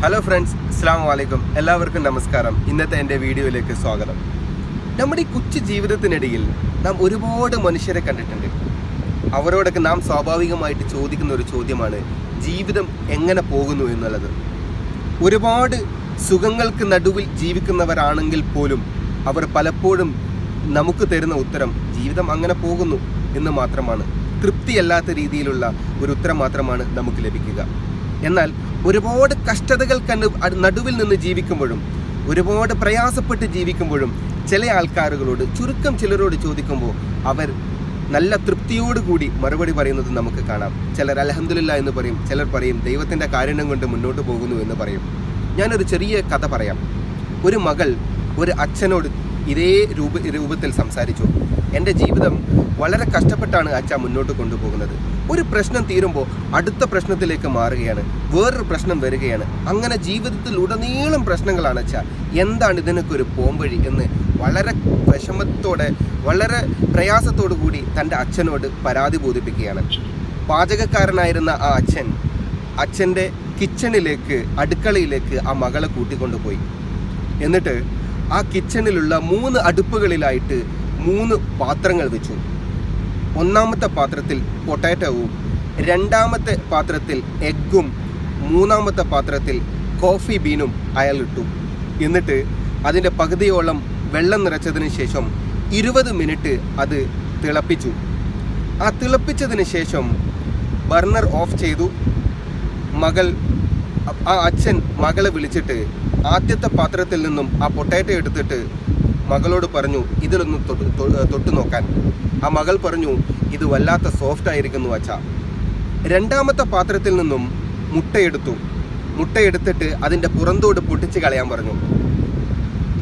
Hello friends, അസ്സലാമു അലൈക്കും. എല്ലാവർക്കും നമസ്കാരം. ഇന്നത്തെ എൻ്റെ വീഡിയോയിലേക്ക് സ്വാഗതം. നമ്മുടെ ഈ കൊച്ചു ജീവിതത്തിനിടയിൽ നാം ഒരുപാട് മനുഷ്യരെ കണ്ടിട്ടുണ്ട്. അവരോടൊക്കെ നാം സ്വാഭാവികമായിട്ട് ചോദിക്കുന്ന ഒരു ചോദ്യമാണ് ജീവിതം എങ്ങനെ പോകുന്നു എന്നുള്ളത്. ഒരുപാട് സുഖങ്ങൾക്ക് നടുവിൽ ജീവിക്കുന്നവരാണെങ്കിൽ പോലും അവർ പലപ്പോഴും നമുക്ക് തരുന്ന ഉത്തരം ജീവിതം അങ്ങനെ പോകുന്നു എന്ന് മാത്രമാണ്. തൃപ്തിയല്ലാത്ത രീതിയിലുള്ള ഒരു ഉത്തരം മാത്രമാണ് നമുക്ക് ലഭിക്കുക. എന്നാൽ ഒരുപാട് കഷ്ടതകൾ നടുവിൽ നിന്ന് ജീവിക്കുമ്പോഴും ഒരുപാട് പ്രയാസപ്പെട്ട് ജീവിക്കുമ്പോഴും ചില ആൾക്കാരുകളോട്, ചുരുക്കം ചിലരോട് ചോദിക്കുമ്പോൾ അവർ നല്ല തൃപ്തിയോടുകൂടി മറുപടി പറയുന്നത് നമുക്ക് കാണാം. ചിലർ അൽഹംദുലില്ലാ എന്ന് പറയും, ചിലർ പറയും ദൈവത്തിൻ്റെ കാരുണ്യം കൊണ്ട് മുന്നോട്ട് പോകുന്നു എന്ന് പറയും. ഞാനൊരു ചെറിയ കഥ പറയാം. ഒരു മകൾ ഒരു അച്ഛനോട് ഇതേ രൂപത്തിൽ സംസാരിച്ചു. എൻ്റെ ജീവിതം വളരെ കഷ്ടപ്പെട്ടാണ് അച്ഛ മുന്നോട്ട് കൊണ്ടുപോകുന്നത്. ഒരു പ്രശ്നം തീരുമ്പോൾ അടുത്ത പ്രശ്നത്തിലേക്ക് മാറുകയാണ്, വേറൊരു പ്രശ്നം വരികയാണ്. അങ്ങനെ ജീവിതത്തിൽ ഉടനീളം പ്രശ്നങ്ങളാണ് അച്ഛ. എന്താണ് ഇതിനൊക്കെ ഒരു പോംവഴി എന്ന് വളരെ വിഷമത്തോടെ, വളരെ പ്രയാസത്തോടു കൂടി തൻ്റെ അച്ഛനോട് പരാതി ബോധിപ്പിക്കുകയാണ്. പാചകക്കാരനായിരുന്ന ആ അച്ഛൻ്റെ കിച്ചണിലേക്ക്, അടുക്കളയിലേക്ക് ആ മകളെ കൂട്ടിക്കൊണ്ടുപോയി. എന്നിട്ട് ആ കിച്ചണിലുള്ള 3 അടുപ്പുകളിലായിട്ട് 3 പാത്രങ്ങൾ വെച്ചു. ഒന്നാമത്തെ പാത്രത്തിൽ പൊട്ടാറ്റോവും, രണ്ടാമത്തെ പാത്രത്തിൽ എഗ്ഗും, മൂന്നാമത്തെ പാത്രത്തിൽ കോഫി ബീനും അയാൾ ഇട്ടു. എന്നിട്ട് അതിൻ്റെ പകുതിയോളം വെള്ളം നിറച്ചതിന് ശേഷം 20 മിനിറ്റ് അത് തിളപ്പിച്ചു. ആ തിളപ്പിച്ചതിന് ശേഷം ബർണർ ഓഫ് ചെയ്തു. ആ അച്ഛൻ മകളെ വിളിച്ചിട്ട് ആദ്യത്തെ പാത്രത്തിൽ നിന്നും ആ പൊട്ടാറ്റോ എടുത്തിട്ട് മകളോട് പറഞ്ഞു ഇതിലൊന്ന് തൊട്ട് നോക്കാൻ. ആ മകൾ പറഞ്ഞു ഇത് വല്ലാത്ത സോഫ്റ്റ് ആയിരിക്കുന്നു അച്ഛാ. രണ്ടാമത്തെ പാത്രത്തിൽ നിന്നും മുട്ടയെടുത്തിട്ട് അതിൻ്റെ പുറന്തോട് പൊട്ടിച്ച് കളയാൻ പറഞ്ഞു.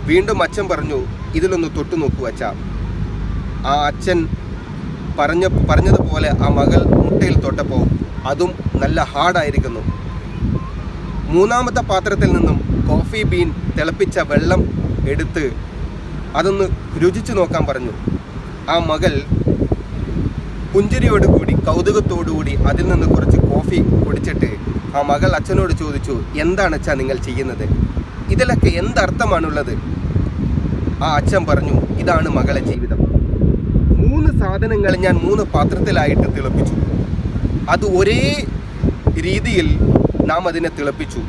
വീണ്ടും അച്ഛൻ പറഞ്ഞു ഇതിലൊന്ന് തൊട്ട് നോക്കൂ അച്ഛാ. ആ അച്ഛൻ പറഞ്ഞതുപോലെ ആ മകൾ മുട്ടയിൽ തൊട്ടപ്പോൾ അതും നല്ല ഹാർഡായിരിക്കുന്നു. മൂന്നാമത്തെ പാത്രത്തിൽ നിന്നും കോഫി ബീൻ തിളപ്പിച്ച വെള്ളം എടുത്ത് അതൊന്ന് രുചിച്ചു നോക്കാൻ പറഞ്ഞു. ആ മകൾ പുഞ്ചിരിയോടുകൂടി, കൗതുകത്തോടുകൂടി അതിൽ നിന്ന് കുറച്ച് കോഫി കുടിച്ചിട്ട് ആ മകൾ അച്ഛനോട് ചോദിച്ചു, എന്താണ് അച്ഛാ നിങ്ങൾ ചെയ്യുന്നത്? ഇതിലൊക്കെ എന്തർത്ഥമാണുള്ളത്? ആ അച്ഛൻ പറഞ്ഞു, ഇതാണ് മകളെ ജീവിതം. 3 സാധനങ്ങൾ ഞാൻ 3 പാത്രത്തിലായിട്ട് തിളപ്പിച്ചു. അത് ഒരേ രീതിയിൽ നാം അതിനെ തിളപ്പിച്ചു.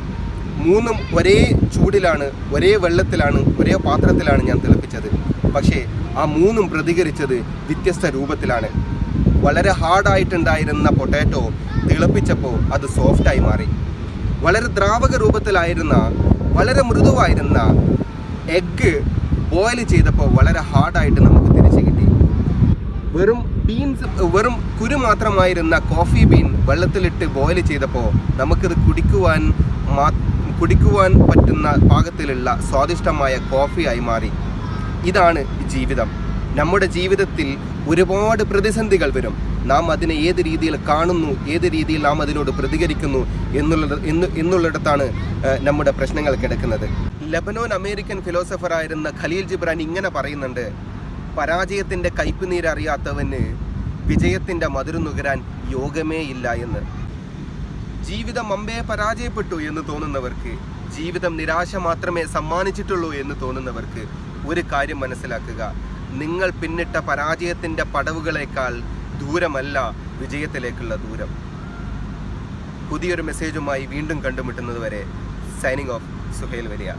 3 ഒരേ ചൂടിലാണ്, ഒരേ വെള്ളത്തിലാണ്, ഒരേ പാത്രത്തിലാണ് ഞാൻ തിളപ്പിച്ചത്. പക്ഷേ ആ 3 പ്രതികരിച്ചത് വ്യത്യസ്ത രൂപത്തിലാണ്. വളരെ ഹാർഡായിട്ടുണ്ടായിരുന്ന പൊട്ടാറ്റോ തിളപ്പിച്ചപ്പോൾ അത് സോഫ്റ്റായി മാറി. വളരെ ദ്രാവക രൂപത്തിലായിരുന്ന, വളരെ മൃദുവായിരുന്ന എഗ്ഗ് ബോയിൽ ചെയ്തപ്പോൾ വളരെ ഹാർഡായിട്ട് നമുക്ക് തിരിച്ചു കിട്ടി. വെറും കുരു മാത്രമായിരുന്ന കോഫി ബീൻ വെള്ളത്തിലിട്ട് ബോയിൽ ചെയ്തപ്പോൾ നമുക്കിത് കുടിക്കുവാൻ പറ്റുന്ന പാകത്തിലുള്ള സ്വാദിഷ്ടമായ കോഫിയായി മാറി. ഇതാണ് ജീവിതം. നമ്മുടെ ജീവിതത്തിൽ ഒരുപാട് പ്രതിസന്ധികൾ വരും. നാം അതിനെ ഏത് രീതിയിൽ കാണുന്നു, ഏത് രീതിയിൽ നാം അതിനോട് പ്രതികരിക്കുന്നു എന്നുള്ളിടത്താണ് നമ്മുടെ പ്രശ്നങ്ങൾ കിടക്കുന്നത്. ലെബനോൻ അമേരിക്കൻ ഫിലോസഫറായിരുന്ന ഖലീൽ ജിബ്രാൻ ഇങ്ങനെ പറയുന്നുണ്ട്, പരാജയത്തിൻ്റെ കയ്പുനീരറിയാത്തവന് വിജയത്തിൻ്റെ മധുരം നുകരാൻ യോഗമേ ഇല്ല എന്ന്. ജീവിതം അമ്പേ പരാജയപ്പെട്ടു എന്ന് തോന്നുന്നവർക്ക്, ജീവിതം നിരാശ മാത്രമേ സമ്മാനിച്ചിട്ടുള്ളൂ എന്ന് തോന്നുന്നവർക്ക് ഒരു കാര്യം മനസ്സിലാക്കുക, നിങ്ങൾ പിന്നിട്ട പരാജയത്തിൻ്റെ പടവുകളേക്കാൾ ദൂരമല്ല വിജയത്തിലേക്കുള്ള ദൂരം. പുതിയൊരു മെസ്സേജുമായി വീണ്ടും കണ്ടുമുട്ടുന്നത് വരെ സൈനിങ് ഓഫ് സുഹൈൽ വലിയ.